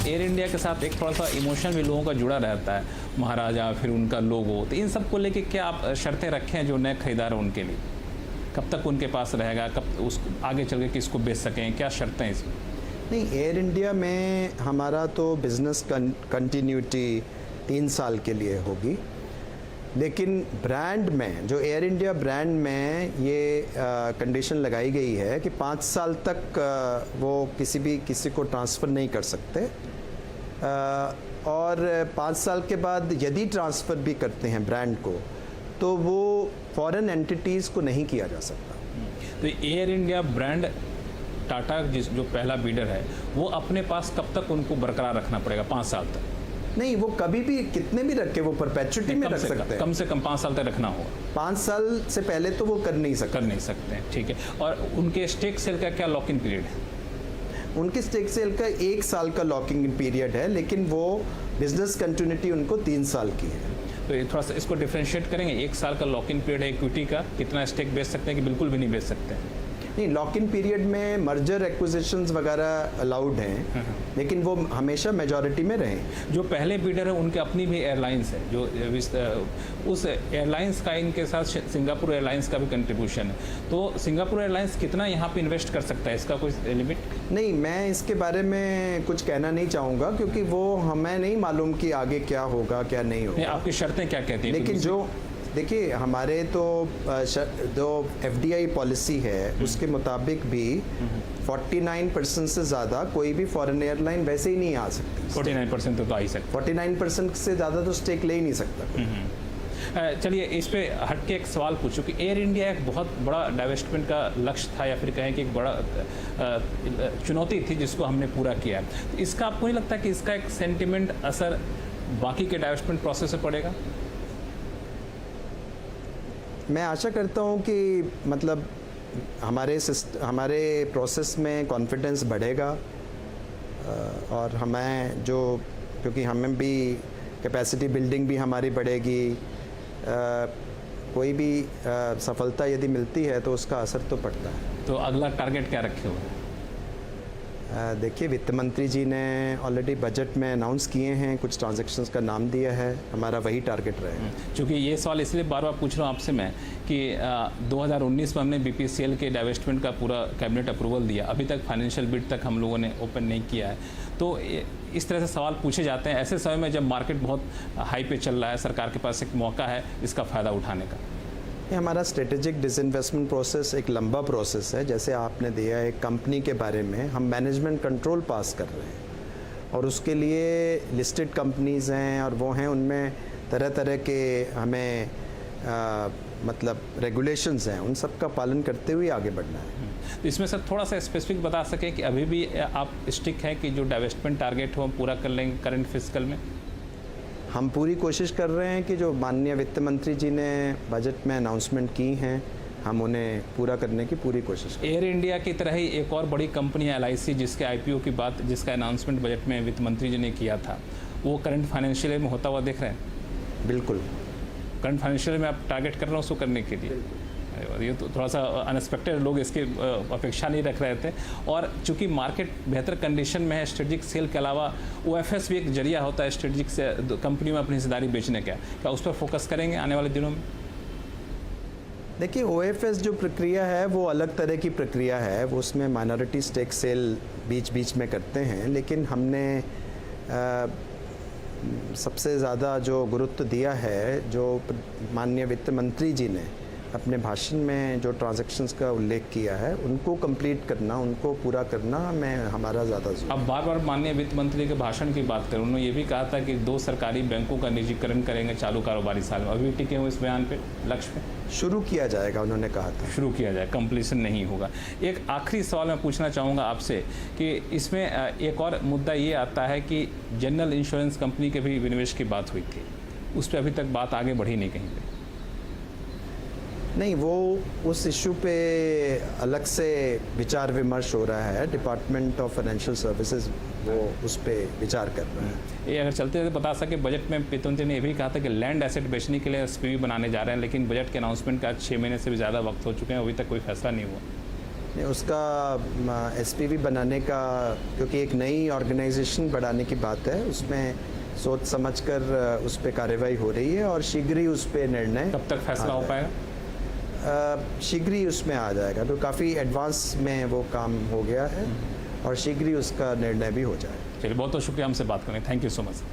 Air India के साथ एक थोड़ा सा इमोशन भी लोगों का जुड़ा रहता है, महाराजा फिर उनका लोगो, तो इन सब को लेके क्या आप शर्तें रखे हैं जो नए खरीदार हैं उनके लिए? कब तक उनके पास रहेगा, कब उस आगे चल के किसको बेच सकें, क्या शर्तें हैं इसमें? नहीं, एयर इंडिया में हमारा तो बिज़नेस कंटिन्यूटी 3 साल के लिए होगी, लेकिन ब्रांड में, जो एयर इंडिया ब्रांड में ये कंडीशन लगाई गई है कि 5 साल तक वो किसी को ट्रांसफ़र नहीं कर सकते, और 5 साल के बाद यदि ट्रांसफ़र भी करते हैं ब्रांड को तो वो फॉरेन एंटिटीज़ को नहीं किया जा सकता। तो एयर इंडिया ब्रांड टाटा जो पहला बीडर है वो अपने पास कब तक उनको बरकरार रखना पड़ेगा? 5 साल तक? नहीं, वो कभी भी कितने भी रखे, वो परपेचुटी में रख सकते हैं। कम से कम 5 साल तक रखना होगा। 5 साल से पहले तो वो कर नहीं सकते हैं, ठीक है। और उनके स्टेक सेल का क्या लॉक इन पीरियड है? उनके स्टेक सेल का 1 साल का लॉकिंग पीरियड है, लेकिन वो बिजनेस कंटिन्यूटी उनको 3 साल की है। तो ये थोड़ा सा इसको डिफरेंशिएट करेंगे। 1 साल का लॉक इन पीरियड है इक्विटी का, कितना स्टेक बेच सकते हैं कि बिल्कुल भी नहीं बेच सकते हैं? नहीं, लॉक इन पीरियड में मर्जर एक्विजिशंस वगैरह अलाउड हैं, लेकिन वो हमेशा मेजॉरिटी में रहें। जो पहले बीडर है उनके अपनी भी एयरलाइंस है, जो उस एयरलाइंस का इनके साथ सिंगापुर एयरलाइंस का भी कंट्रीब्यूशन है, तो सिंगापुर एयरलाइंस कितना यहाँ पे इन्वेस्ट कर सकता है, इसका कोई लिमिट? नहीं, मैं इसके बारे में कुछ कहना नहीं चाहूँगा, क्योंकि वो हमें नहीं मालूम कि आगे क्या होगा क्या नहीं होगा। आपकी शर्तें क्या कहती हैं? लेकिन जो देखिए, हमारे तो जो FDI पॉलिसी है उसके मुताबिक भी 49% से ज़्यादा कोई भी फॉरेन एयरलाइन वैसे ही नहीं आ सकती। 49% तो आ ही सकता। 49% से ज़्यादा तो स्टेक ले ही नहीं सकता। चलिए इस पे हट के एक सवाल पूछूं कि एयर इंडिया एक बहुत बड़ा डाइवेस्टमेंट का लक्ष्य था, या फिर कहें कि एक बड़ा चुनौती थी जिसको हमने पूरा किया। तो इसका आपको नहीं लगता कि इसका एक सेंटिमेंट असर बाकी के डाइवेस्टमेंट प्रोसेस से पड़ेगा? मैं आशा करता हूँ कि मतलब हमारे प्रोसेस में कॉन्फिडेंस बढ़ेगा, और हमें जो, क्योंकि हमें भी कैपेसिटी बिल्डिंग भी हमारी बढ़ेगी, कोई भी सफलता यदि मिलती है तो उसका असर तो पड़ता है। तो अगला टारगेट क्या रखे हुए हैं? देखिए, वित्त मंत्री जी ने ऑलरेडी बजट में अनाउंस किए हैं, कुछ ट्रांजैक्शंस का नाम दिया है, हमारा वही टारगेट रहेगा। क्योंकि ये सवाल इसलिए बार बार पूछ रहा हूँ आपसे मैं कि 2019 में हमने BPCL के डाइवेस्टमेंट का पूरा कैबिनेट अप्रूवल दिया, अभी तक फाइनेंशियल बिड तक हम लोगों ने ओपन नहीं किया है। तो इस तरह से सवाल पूछे जाते हैं ऐसे समय में जब मार्केट बहुत हाई पे चल रहा है, सरकार के पास एक मौका है इसका फ़ायदा उठाने का। ये हमारा स्ट्रेटेजिक डिसइन्वेस्टमेंट प्रोसेस एक लंबा प्रोसेस है। जैसे आपने दिया एक कंपनी के बारे में, हम मैनेजमेंट कंट्रोल पास कर रहे हैं, और उसके लिए लिस्टेड कंपनीज़ हैं और वो हैं, उनमें तरह तरह के हमें मतलब रेगुलेशंस हैं, उन सब का पालन करते हुए आगे बढ़ना है। तो इसमें सर थोड़ा सा स्पेसिफिक बता सकें कि अभी भी आप स्टिक हैं कि जो डाइवेस्टमेंट टारगेट हो हम पूरा कर लेंगे करंट फिस्कल में? हम पूरी कोशिश कर रहे हैं कि जो माननीय वित्त मंत्री जी ने बजट में अनाउंसमेंट की हैं, हम उन्हें पूरा करने की पूरी कोशिश करें। एयर इंडिया की तरह ही एक और बड़ी कंपनी है LIC, जिसके IPO की बात, जिसका अनाउंसमेंट बजट में वित्त मंत्री जी ने किया था, वो करंट फाइनेंशियल में होता हुआ देख रहे हैं? बिल्कुल। करंट फाइनेंशियल में आप टारगेट कर रहे हो उसको करने के लिए? ये तो थोड़ा सा अनएक्सपेक्टेड, लोग इसकी अपेक्षा नहीं रख रहे थे। और चूंकि मार्केट बेहतर कंडीशन में है, स्ट्रेटेजिक सेल के अलावा OFS भी एक जरिया होता है स्ट्रेटेजिक से कंपनी में अपनी हिस्सेदारी बेचने का, क्या उस पर फोकस करेंगे आने वाले दिनों में? देखिए, OFS जो प्रक्रिया है वो अलग तरह की प्रक्रिया है, वो उसमें माइनॉरिटी स्टेक सेल बीच बीच में करते हैं, लेकिन हमने सबसे ज़्यादा जो गुरुत्व दिया है, जो माननीय वित्त मंत्री जी ने अपने भाषण में जो ट्रांजैक्शंस का उल्लेख किया है, उनको कंप्लीट करना, उनको पूरा करना में हमारा ज़्यादा जोर। अब बार बार माननीय वित्त मंत्री के भाषण की बात करें, उन्होंने ये भी कहा था कि 2 सरकारी बैंकों का निजीकरण करेंगे चालू कारोबारी साल में। अभी टिके हुए इस बयान पे, लक्ष्य पे? शुरू किया जाएगा, उन्होंने कहा था शुरू किया जाए, कंप्लीशन नहीं होगा। एक आखिरी सवाल मैं पूछना चाहूँगा आपसे कि इसमें एक और मुद्दा ये आता है कि जनरल इंश्योरेंस कंपनी के भी विनिवेश की बात हुई थी, उस पर अभी तक बात आगे बढ़ी नहीं कहीं पे? नहीं, वो उस इशू पे अलग से विचार विमर्श हो रहा है। डिपार्टमेंट ऑफ फाइनेंशियल सर्विसेज वो उस पे विचार कर रहा है। ये अगर चलते बता सके, बजट में वित्त मंत्री ने ये भी कहा था कि लैंड एसेट बेचने के लिए SPV बनाने जा रहे हैं, लेकिन बजट के अनाउंसमेंट का 6 महीने से भी ज़्यादा वक्त हो चुके हैं, अभी तक कोई फैसला नहीं हुआ। नहीं, उसका एसपीवी बनाने का, क्योंकि एक नई ऑर्गेनाइजेशन बढ़ाने की बात है, उसमें सोच समझकर उस पर कार्रवाई हो रही है और शीघ्र ही उस पर निर्णय कब तक फैसला हो पाएगा? शीघ्र ही उसमें आ जाएगा, तो काफ़ी एडवांस में वो काम हो गया है और शीघ्र ही उसका निर्णय भी हो जाएगा। चलिए, बहुत बहुत शुक्रिया हमसे बात करने, थैंक यू सो मच।